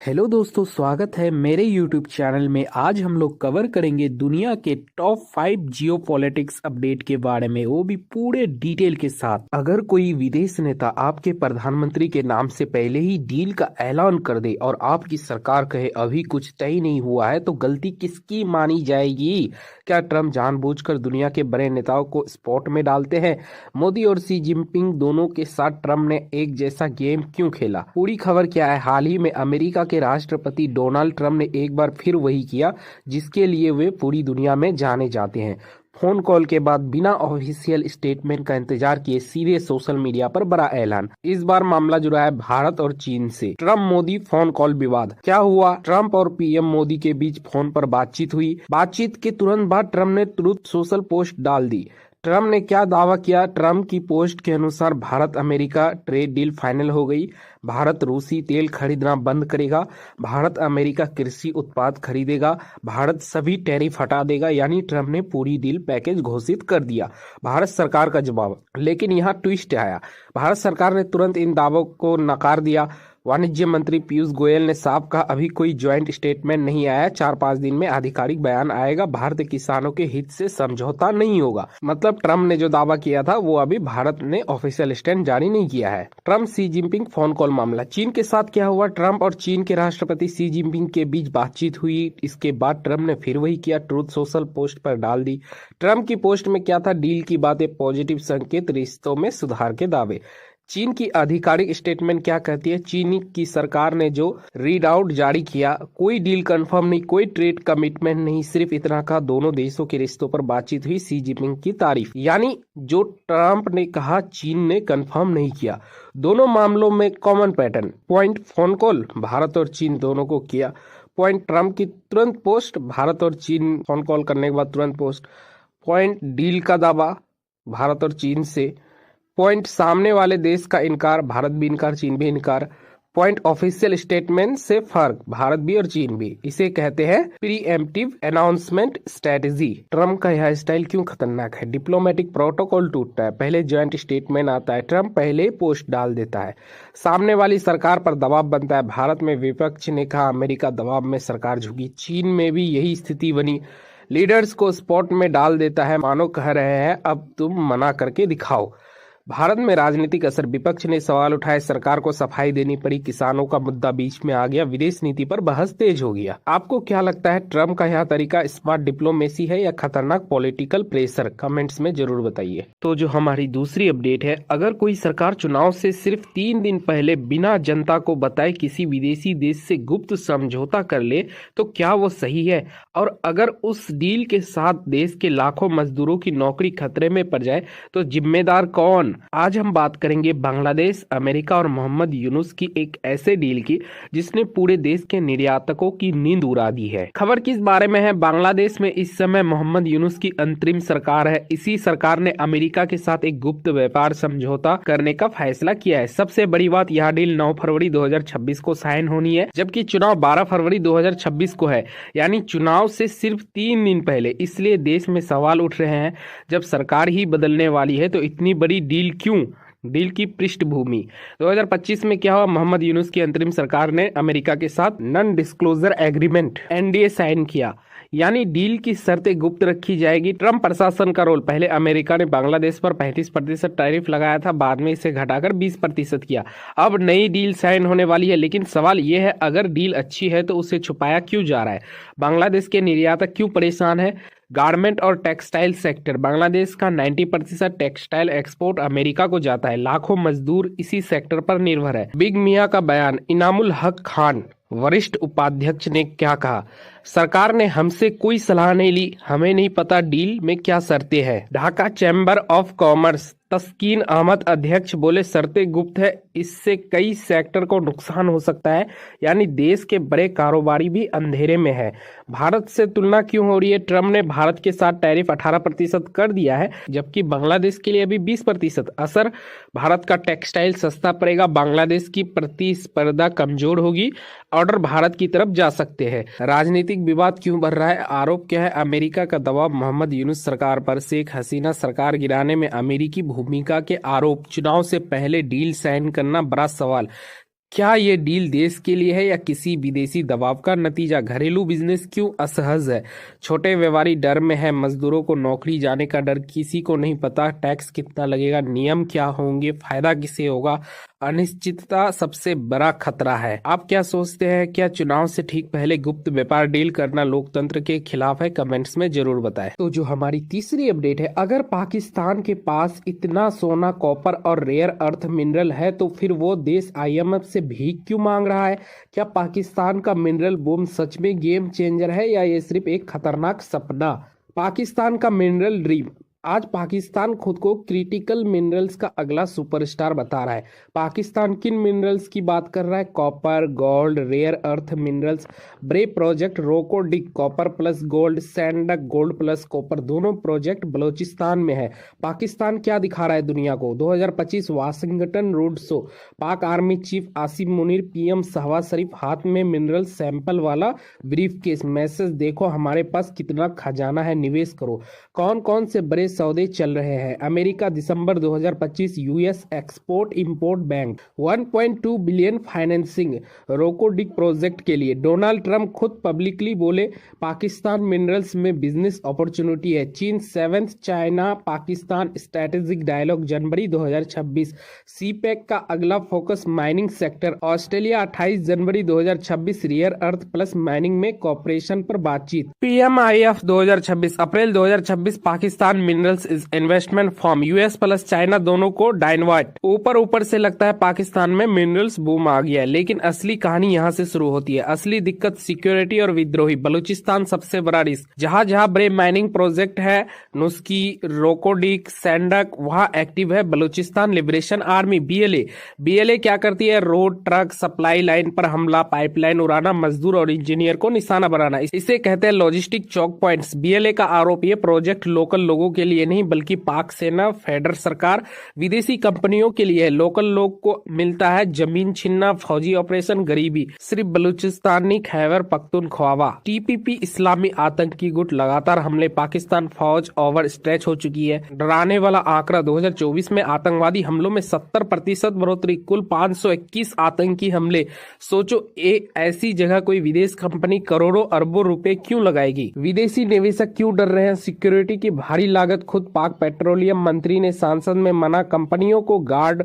Hello दोस्तों, स्वागत है मेरे YouTube चैनल में। आज हम लोग कवर करेंगे दुनिया के टॉप 5 जियो पॉलिटिक्स अपडेट के बारे में, वो भी पूरे डिटेल के साथ। अगर कोई विदेश नेता आपके प्रधानमंत्री के नाम से पहले ही डील का ऐलान कर दे और आपकी सरकार कहे अभी कुछ तय नहीं हुआ है, तो गलती किसकी मानी जाएगी? क्या ट्रम्प जानबूझकर दुनिया के बड़े नेताओं को स्पॉट में डालते हैं? मोदी और शी जिनपिंग दोनों के साथ ट्रम्प ने एक जैसा गेम क्यों खेला? पूरी खबर क्या है? हाल ही में अमेरिका के राष्ट्रपति डोनाल्ड ट्रम्प ने एक बार फिर वही किया जिसके लिए वे पूरी दुनिया में जाने जाते हैं। फोन कॉल के बाद बिना ऑफिशियल स्टेटमेंट का इंतजार किए सीधे सोशल मीडिया पर बड़ा ऐलान। इस बार मामला जुड़ा है भारत और चीन से। ट्रम्प मोदी फोन कॉल विवाद क्या हुआ? ट्रम्प और पीएम मोदी के बीच फोन पर बातचीत हुई। बातचीत के तुरंत बाद ट्रम्प ने ट्रुथ सोशल पोस्ट डाल दी। ट्रम्प ने क्या दावा किया? ट्रम्प की पोस्ट के अनुसार Bharat America trade deal final हो गई। भारत रूसी तेल खरीदना बंद करेगा। भारत अमेरिका कृषि उत्पाद खरीदेगा। भारत सभी टैरिफ हटा देगा। यानी ट्रम्प ने पूरी डील पैकेज घोषित कर दिया। भारत सरकार का जवाब, लेकिन यहाँ ट्विस्ट आया। भारत सरकार ने तुरंत इन दावों को नकार दिया। वाणिज्य मंत्री पीयूष गोयल ने साफ कहा, अभी कोई ज्वाइंट स्टेटमेंट नहीं आया, 4-5 दिन में आधिकारिक बयान आएगा। भारतीय किसानों के हित से समझौता नहीं होगा। मतलब ट्रम्प ने जो दावा किया था वो अभी भारत ने ऑफिशियल स्टैंड जारी नहीं किया है। Trump Xi Jinping phone call मामला। चीन के साथ क्या हुआ? ट्रम्प और चीन के राष्ट्रपति शी जिनपिंग के बीच बातचीत हुई। इसके बाद ट्रम्प ने फिर वही किया, ट्रूथ सोशल पोस्ट पर डाल दी। ट्रम्प की पोस्ट में क्या था? डील की बातें, पॉजिटिव संकेत, रिश्तों में सुधार के दावे। चीन की आधिकारिक स्टेटमेंट क्या कहती है? चीन की सरकार ने जो रीड आउट जारी किया, कोई डील कंफर्म नहीं, कोई ट्रेड कमिटमेंट नहीं, सिर्फ इतना कहा दोनों देशों के रिश्तों पर बातचीत हुई। शी जिनपिंग की तारीफ। यानी जो ट्रम्प ने कहा चीन ने कंफर्म नहीं किया। दोनों मामलों में common pattern. Point phone call Bharat और चीन दोनों को किया। पॉइंट ट्रम्प की तुरंत पोस्ट, भारत और चीन फोन कॉल करने के बाद तुरंत पोस्ट। पॉइंट डील का दावा भारत और चीन से। पॉइंट सामने वाले देश का इनकार, भारत भी इनकार चीन भी इनकार। पॉइंट ऑफिशियल स्टेटमेंट से फर्क, भारत भी और चीन भी। इसे कहते हैं प्रीएम्प्टिव अनाउंसमेंट स्ट्रेटजी। ट्रम्प का यह स्टाइल क्यों खतरनाक है? डिप्लोमेटिक प्रोटोकॉल टूटता है, पहले ज्वाइंट स्टेटमेंट आता है, ट्रम्प पहले पोस्ट डाल देता है, सामने वाली सरकार पर दबाव बनता है। भारत में विपक्ष ने कहा अमेरिका दबाव में सरकार झुकी। चीन में भी यही स्थिति बनी, लीडर्स को स्पॉट में डाल देता है, मानो कह रहे हैं अब तुम मना करके दिखाओ। भारत में राजनीतिक असर, विपक्ष ने सवाल उठाए, सरकार को सफाई देनी पड़ी, किसानों का मुद्दा बीच में आ गया, विदेश नीति पर बहस तेज हो गया। आपको क्या लगता है, ट्रम्प का यह तरीका स्मार्ट डिप्लोमेसी है या खतरनाक पॉलिटिकल प्रेशर? कमेंट्स में जरूर बताइए। तो जो हमारी दूसरी अपडेट है, अगर कोई सरकार चुनाव से सिर्फ 3 दिन पहले बिना जनता को बताए किसी विदेशी देश से गुप्त समझौता कर ले तो क्या वो सही है? और अगर उस डील के साथ देश के लाखों मजदूरों की नौकरी खतरे में पड़ जाए तो जिम्मेदार कौन? आज हम बात करेंगे बांग्लादेश, अमेरिका और मोहम्मद यूनुस की एक ऐसे डील की जिसने पूरे देश के निर्यातकों की नींद उड़ा दी है। खबर किस बारे में है? बांग्लादेश में इस समय मोहम्मद यूनुस की अंतरिम सरकार है। इसी सरकार ने अमेरिका के साथ एक गुप्त व्यापार समझौता करने का फैसला किया है। सबसे बड़ी बात, यह डील 9 फरवरी 2026 को साइन होनी है, जबकि चुनाव 12 फरवरी 2026 को है, यानी चुनाव से सिर्फ 3 दिन पहले। इसलिए देश में सवाल उठ रहे हैं, जब सरकार ही बदलने वाली है तो इतनी बड़ी डील क्यों? डील की पृष्ठभूमि 2025 में क्या हुआ? मोहम्मद यूनुस की अंतरिम सरकार ने अमेरिका के साथ non disclosure agreement NDA sign किया, यानी डील की शर्तें गुप्त रखी जाएगी। ट्रम्प प्रशासन का रोल, पहले अमेरिका ने बांग्लादेश पर 35% टैरिफ लगाया था, बाद में इसे घटाकर 20% किया। अब नई डील साइन होने वाली है, लेकिन सवाल यह है अगर डील अच्छी है तो उसे छुपाया क्यों जा रहा है? बांग्लादेश के निर्यातक क्यों परेशान है? गारमेंट और टेक्सटाइल सेक्टर, बांग्लादेश का 90% टेक्सटाइल एक्सपोर्ट अमेरिका को जाता है, लाखों मजदूर इसी सेक्टर पर निर्भर है। बिग मियां का बयान, इनामुल हक खान वरिष्ठ उपाध्यक्ष ने क्या कहा? सरकार ने हमसे कोई सलाह नहीं ली, हमें नहीं पता डील में क्या शर्तें हैं। ढाका चैम्बर ऑफ कॉमर्स, तस्कीन अहमद अध्यक्ष बोले शर्तें गुप्त है, इससे कई सेक्टर को नुकसान हो सकता है, यानी देश के बड़े कारोबारी भी अंधेरे में है। भारत से तुलना क्यों हो रही है? ट्रम्प ने भारत के साथ टैरिफ 18% कर दिया है, जबकि बांग्लादेश के लिए अभी 20%। असर, भारत का टेक्सटाइल सस्ता पड़ेगा, बांग्लादेश की प्रतिस्पर्धा कमजोर होगी, ऑर्डर भारत की तरफ जा सकते हैं। राजनीतिक विवाद क्यों बढ़ रहा है? आरोप क्या है? अमेरिका का दबाव मोहम्मद यूनुस सरकार पर, शेख हसीना सरकार गिराने में अमेरिकी भूमिका के आरोप, चुनाव से पहले डील साइन करना बड़ा सवाल। क्या ये डील देश के लिए है या किसी विदेशी दबाव का नतीजा? घरेलू बिजनेस क्यों असहज है? छोटे व्यापारी डर में है, मजदूरों को नौकरी जाने का डर, किसी को नहीं पता टैक्स कितना लगेगा, नियम क्या होंगे, फायदा किसे होगा, अनिश्चितता सबसे बड़ा खतरा है। आप क्या सोचते हैं? क्या चुनाव से ठीक पहले गुप्त व्यापार डील करना लोकतंत्र के खिलाफ है? कमेंट्स में जरूर बताएं। तो जो हमारी तीसरी अपडेट है, अगर पाकिस्तान के पास इतना सोना, कॉपर और रेयर अर्थ मिनरल है तो फिर वो देश IMF से भीख क्यों मांग रहा है? क्या पाकिस्तान का मिनरल बूम सच में गेम चेंजर है या ये सिर्फ एक खतरनाक सपना? पाकिस्तान का मिनरल ड्रीम। आज पाकिस्तान खुद को क्रिटिकल मिनरल्स का अगला सुपरस्टार बता रहा है। पाकिस्तान किन मिनरल्स की बात कर रहा है? Copper, gold, rare earth minerals, ब्रे project, Rekodiq copper plus gold, Saindak gold plus copper, दोनों प्रोजेक्ट बलूचिस्तान में है। पाकिस्तान क्या दिखा रहा है दुनिया को? 2025 Washington road show, Pak army chief Asim Munir, PM Shahbaz Sharif, हाथ में मिनरल सैंपल वाला ब्रीफ केस, मैसेज देखो हमारे पास कितना खजाना है, निवेश करो। कौन कौन से बड़े सौदे चल रहे हैं? अमेरिका दिसंबर 2025 US export import bank 1.2 billion financing Rekodiq project के लिए। डोनाल्ड ट्रंप खुद पब्लिकली बोले पाकिस्तान मिनरल्स में बिजनेस अपॉर्चुनिटी है। चीन 7th China Pakistan strategic dialogue जनवरी 2026। CPEC का अगला फोकस माइनिंग सेक्टर। ऑस्ट्रेलिया 28 जनवरी 2026 रियर अर्थ प्लस माइनिंग में कॉपरेशन पर बातचीत। PMIF 2026 अप्रैल 2026 Pakistan minerals investment forum. US plus China दोनों को डायनवाइट। ऊपर से लगता है पाकिस्तान में मिनरल्स बूम आ गया है, लेकिन असली कहानी यहाँ से शुरू होती है। असली दिक्कत सिक्योरिटी और विद्रोही। बलूचिस्तान सबसे बड़ा रिस्क। जहाँ जहाँ बड़े माइनिंग प्रोजेक्ट है, नुस्की, रोकोडिक, सैंडक, वहाँ एक्टिव है बलूचिस्तान लिबरेशन आर्मी BLA क्या करती है? रोड, ट्रक, सप्लाई लाइन पर हमला, पाइपलाइन उड़ाना, मजदूर और इंजीनियर को निशाना बनाना। इसे कहते हैं लॉजिस्टिक चौक पॉइंट्स। BLA का आरोप, ये प्रोजेक्ट लोकल लोगों के लिए नहीं बल्कि पाक सेना, फेडरल सरकार, विदेशी कंपनियों के लिए है। लोकल लोग को मिलता है जमीन छीनना, फौजी ऑपरेशन, गरीबी। सिर्फ बलूचिस्तानी खैबर पख्तूनख्वा TPP इस्लामी आतंकी गुट लगातार हमले। पाकिस्तान फौज ओवर स्ट्रेच हो चुकी है। डराने वाला आंकड़ा 2024 में आतंकवादी हमलों में 70% बढ़ोतरी, कुल 521 आतंकी हमले। सोचो एक ऐसी जगह कोई विदेश कंपनी करोड़ों अरबों रुपए क्यों लगाएगी? विदेशी निवेशक क्यों डर रहे हैं? सिक्योरिटी की भारी लागत। खुद पाक पेट्रोलियम मंत्री ने संसद में मना। कंपनियों को गार्ड,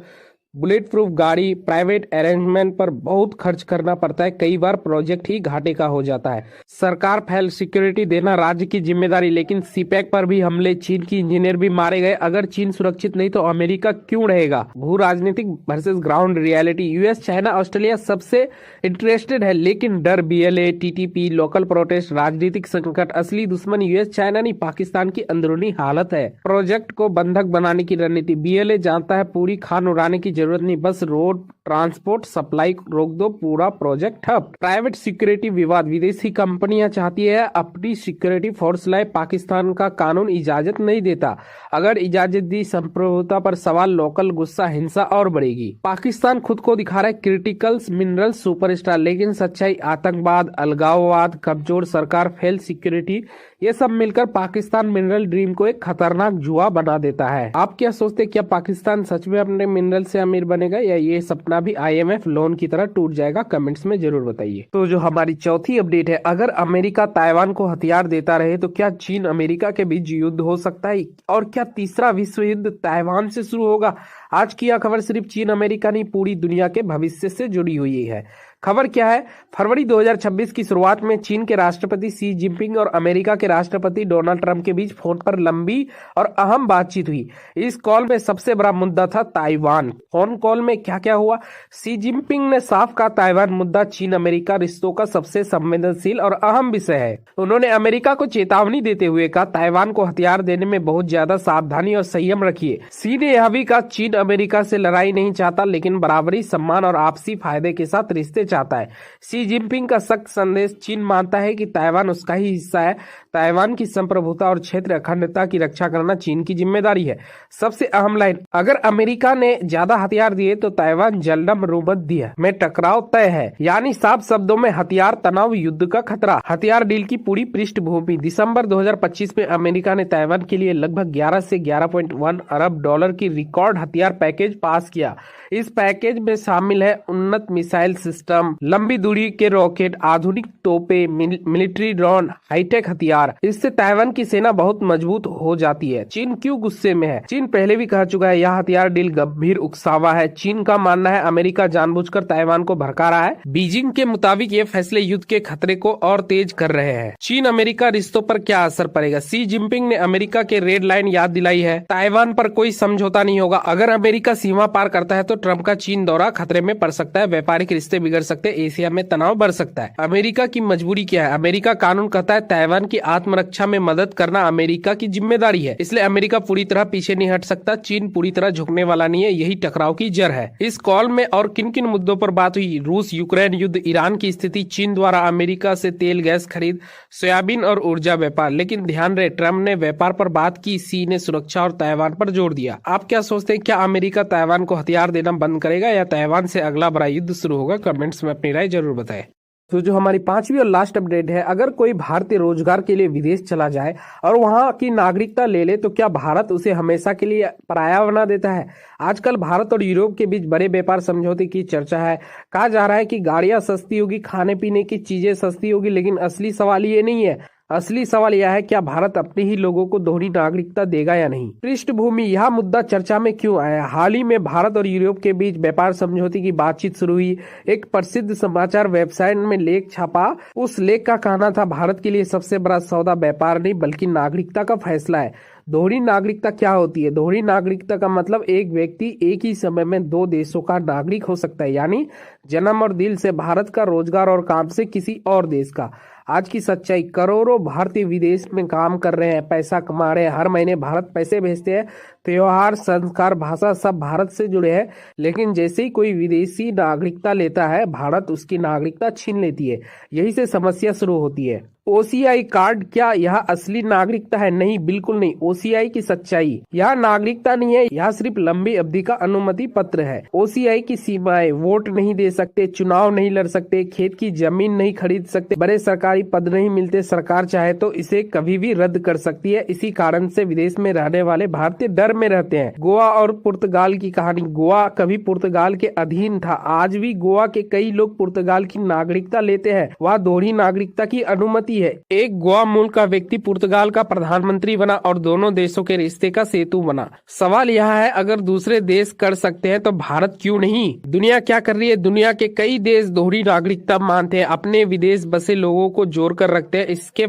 बुलेट प्रूफ गाड़ी, प्राइवेट अरेंजमेंट पर बहुत खर्च करना पड़ता है। कई बार प्रोजेक्ट ही घाटे का हो जाता है। सरकार फैल सिक्योरिटी देना राज्य की जिम्मेदारी, लेकिन CPEC पर भी हमले, चीन की इंजीनियर भी मारे गए। अगर चीन सुरक्षित नहीं तो अमेरिका क्यों रहेगा? भू राजनीतिक versus ground reality. US, China, Australia सबसे इंटरेस्टेड है, लेकिन डर, BLA, TTP, लोकल प्रोटेस्ट, राजनीतिक संकट। असली दुश्मन US, चाइना नहीं, पाकिस्तान की अंदरूनी हालत है। प्रोजेक्ट को बंधक बनाने की रणनीति। BLA जानता है पूरी खान उड़ाने की जरूरत नहीं, बस रोड, ट्रांसपोर्ट, सप्लाई रोक दो, पूरा प्रोजेक्ट ठप। प्राइवेट सिक्योरिटी विवाद। विदेशी कंपनियां चाहती है अपनी सिक्योरिटी फोर्स लाए, पाकिस्तान का कानून इजाजत नहीं देता। अगर इजाजत दी, संप्रभुता पर सवाल, लोकल गुस्सा, हिंसा और बढ़ेगी। पाकिस्तान खुद को दिखा रहा है क्रिटिकल मिनरल सुपरस्टार, लेकिन सच्चाई आतंकवाद, अलगाववाद, कमजोर सरकार, फेल सिक्योरिटी, ये सब मिलकर पाकिस्तान मिनरल ड्रीम को एक खतरनाक जुआ बना देता है। आप क्या सोचते हैं? क्या पाकिस्तान सच में अपने मिनरल से अमीर बनेगा या ये सपना भी IMF लोन की तरह टूट जाएगा? कमेंट्स में जरूर बताइए। तो जो हमारी चौथी अपडेट है, अगर अमेरिका ताइवान को हथियार देता रहे तो क्या चीन अमेरिका के बीच युद्ध हो सकता है? और क्या तीसरा विश्व युद्ध ताइवान से शुरू होगा? आज की यह खबर सिर्फ चीन अमेरिका नहीं, पूरी दुनिया के भविष्य से जुड़ी हुई है। खबर क्या है? फरवरी 2026 की शुरुआत में चीन के राष्ट्रपति शी जिनपिंग और अमेरिका के राष्ट्रपति डोनाल्ड ट्रंप के बीच फोन पर लंबी और अहम बातचीत हुई। इस कॉल में सबसे बड़ा मुद्दा था ताइवान। फोन कॉल में क्या क्या हुआ? शी जिनपिंग ने साफ कहा ताइवान मुद्दा चीन अमेरिका रिश्तों का सबसे संवेदनशील और अहम विषय है। उन्होंने अमेरिका को चेतावनी देते हुए कहा ताइवान को हथियार देने में बहुत ज्यादा सावधानी और संयम रखिए। शी ने यह भी कहा चीन अमेरिका से लड़ाई नहीं चाहता, लेकिन बराबरी, सम्मान और आपसी फायदे के साथ रिश्ते चाहता है। शी जिनपिंग का सख्त संदेश। चीन मानता है कि ताइवान उसका ही हिस्सा है। ताइवान की संप्रभुता और क्षेत्र अखंडता की रक्षा करना चीन की जिम्मेदारी है। सबसे अहम लाइन, अगर अमेरिका ने ज्यादा हथियार दिए तो ताइवान जलडम भूमध्य में टकराव तय है। यानी साफ शब्दों में हथियार तनाव, युद्ध का खतरा। हथियार डील की पूरी पृष्ठभूमि, दिसंबर 2025 में अमेरिका ने ताइवान के लिए लगभग 11 से 11.1 अरब डॉलर की रिकॉर्ड हथियार पैकेज पास किया। इस पैकेज में शामिल है उन्नत मिसाइल सिस्टम, लंबी दूरी के रॉकेट, आधुनिक तोपें, मिलिट्री ड्रोन, हाईटेक हथियार। इससे ताइवान की सेना बहुत मजबूत हो जाती है। चीन क्यों गुस्से में है? चीन पहले भी कह चुका है यह हथियार डील गंभीर उकसावा है। चीन का मानना है अमेरिका जानबूझकर ताइवान को भड़का रहा है। बीजिंग के मुताबिक ये फैसले युद्ध के खतरे को और तेज कर रहे हैं। चीन अमेरिका रिश्तों पर क्या असर पड़ेगा? शी जिनपिंग ने अमेरिका के रेड लाइन याद दिलाई है। ताइवान पर कोई समझौता नहीं होगा। अगर अमेरिका सीमा पार करता है तो ट्रंप का चीन दौरा खतरे में पड़ सकता है, व्यापारिक रिश्ते बिगड़ सकते हैं, एशिया में तनाव बढ़ सकता है। अमेरिका की मजबूरी क्या है? अमेरिका कानून कहता है ताइवान की आत्मरक्षा में मदद करना अमेरिका की जिम्मेदारी है, इसलिए अमेरिका पूरी तरह पीछे नहीं हट सकता। चीन पूरी तरह झुकने वाला नहीं है, यही टकराव की जड़ है। इस कॉल में और किन किन मुद्दों पर बात हुई? रूस यूक्रेन युद्ध, ईरान की स्थिति, चीन द्वारा अमेरिका से तेल गैस खरीद, सोयाबीन और ऊर्जा व्यापार। लेकिन ध्यान रहे, ट्रंप ने व्यापार पर बात की, सी ने सुरक्षा और ताइवान पर जोर दिया। आप क्या सोचते हैं? क्या अमेरिका ताइवान को हथियार देना बंद करेगा या ताइवान से अगला बड़ा युद्ध शुरू होगा? कमेंट्स में अपनी राय जरूर बताएं। तो जो हमारी 5वीं और लास्ट अपडेट है, अगर कोई भारतीय रोजगार के लिए विदेश चला जाए और वहां की नागरिकता ले ले तो क्या भारत उसे हमेशा के लिए पराया बना देता है? आजकल भारत और यूरोप के बीच बड़े व्यापार समझौते की चर्चा है। कहा जा रहा है कि गाड़ियां सस्ती होगी, खाने पीने की चीजें सस्ती होगी, लेकिन असली सवाल ये नहीं है। असली सवाल यह है, क्या भारत अपने ही लोगों को दोहरी नागरिकता देगा या नहीं? पृष्ठभूमि, यह मुद्दा चर्चा में क्यों आया? हाल ही में भारत और यूरोप के बीच व्यापार समझौते की बातचीत शुरू हुई। एक प्रसिद्ध समाचार वेबसाइट में लेख छपा। उस लेख का कहना था भारत के लिए सबसे बड़ा सौदा व्यापार नहीं बल्कि नागरिकता का फैसला है। दोहरी नागरिकता क्या होती है? दोहरी नागरिकता का मतलब एक व्यक्ति एक ही समय में 2 देशों का नागरिक हो सकता है, यानी जन्म और दिल से भारत का, रोजगार और काम से किसी और देश का। आज की सच्चाई, करोड़ों भारतीय विदेश में काम कर रहे हैं, पैसा कमा रहे हैं, हर महीने भारत पैसे भेजते हैं, त्योहार, संस्कार, भाषा सब भारत से जुड़े हैं। लेकिन जैसे ही कोई विदेशी नागरिकता लेता है, भारत उसकी नागरिकता छीन लेती है। यही से समस्या शुरू होती है। OCI कार्ड, क्या यह असली नागरिकता है? नहीं, बिल्कुल नहीं। OCI की सच्चाई, यह नागरिकता नहीं है, यह सिर्फ लंबी अवधि का अनुमति पत्र है। OCI की सीमाएं, वोट नहीं दे सकते, चुनाव नहीं लड़ सकते, खेत की जमीन नहीं खरीद सकते, बड़े सरकारी पद नहीं मिलते, सरकार चाहे तो इसे कभी भी रद्द कर सकती है। इसी कारण से विदेश में रहने वाले भारतीय डर में रहते हैं। गोवा और पुर्तगाल की कहानी, गोवा कभी पुर्तगाल के अधीन था, आज भी गोवा के कई लोग पुर्तगाल की नागरिकता लेते हैं। वह दोहरी नागरिकता की अनुमति है। एक गोवा मूल का व्यक्ति पुर्तगाल का प्रधानमंत्री बना और दोनों देशों के रिश्ते का सेतु बना। सवाल यह है, अगर दूसरे देश कर सकते हैं तो भारत क्यों नहीं? दुनिया क्या कर रही है? दुनिया के कई देश दोहरी नागरिकता मानते हैं, अपने विदेश बसे लोगों को जोड़ कर रखते हैं। इसके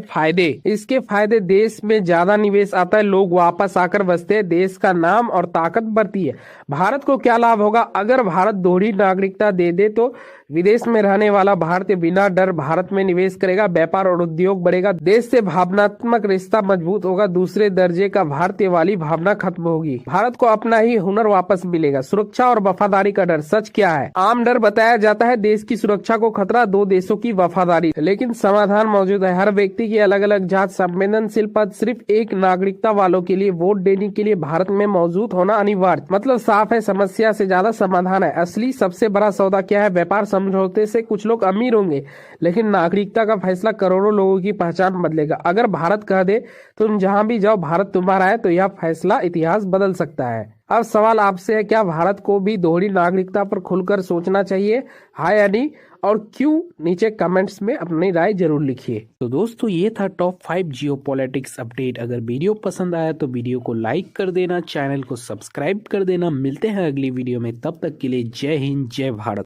फायदे देश में ज्यादा निवेश आता है, लोग वापस आकर बसते हैं, देश का नाम और ताकत बढ़ती है। भारत को क्या लाभ होगा? अगर भारत दोहरी नागरिकता दे दे तो विदेश में रहने वाला भारतीय बिना डर भारत में निवेश करेगा, व्यापार और उद्योग बढ़ेगा, देश से भावनात्मक रिश्ता मजबूत होगा, दूसरे दर्जे का भारतीय वाली भावना खत्म होगी, भारत को अपना ही हुनर वापस मिलेगा। सुरक्षा और वफादारी का डर, सच क्या है? आम डर बताया जाता है देश की सुरक्षा को खतरा, 2 देशों की वफादारी, लेकिन समाधान मौजूद है। हर व्यक्ति की अलग अलग जात, संवेदनशील पद, सिर्फ एक नागरिकता वालों के लिए वोट देने के लिए भारत में मौजूद होना अनिवार्य। मतलब साफ है, समस्या से ज्यादा समाधान है। असली सबसे बड़ा सौदा क्या है? व्यापार समझौते से कुछ लोग अमीर होंगे, लेकिन नागरिकता का फैसला करोड़ों लोगों की पहचान बदलेगा। अगर भारत कह दे तुम जहां भी जाओ भारत तुम्हारा है, तो यह फैसला इतिहास बदल सकता है। अब सवाल आपसे है, क्या भारत को भी दोहरी नागरिकता पर खुलकर सोचना चाहिए, हाँ या नहीं, और क्यों? नीचे कमेंट्स में अपनी राय जरूर लिखिए। तो दोस्तों, ये था टॉप 5 जियोपॉलिटिक्स अपडेट। अगर वीडियो पसंद आया तो वीडियो को लाइक कर देना, चैनल को सब्सक्राइब कर देना। मिलते हैं अगली वीडियो में, तब तक के लिए जय हिंद, जय भारत।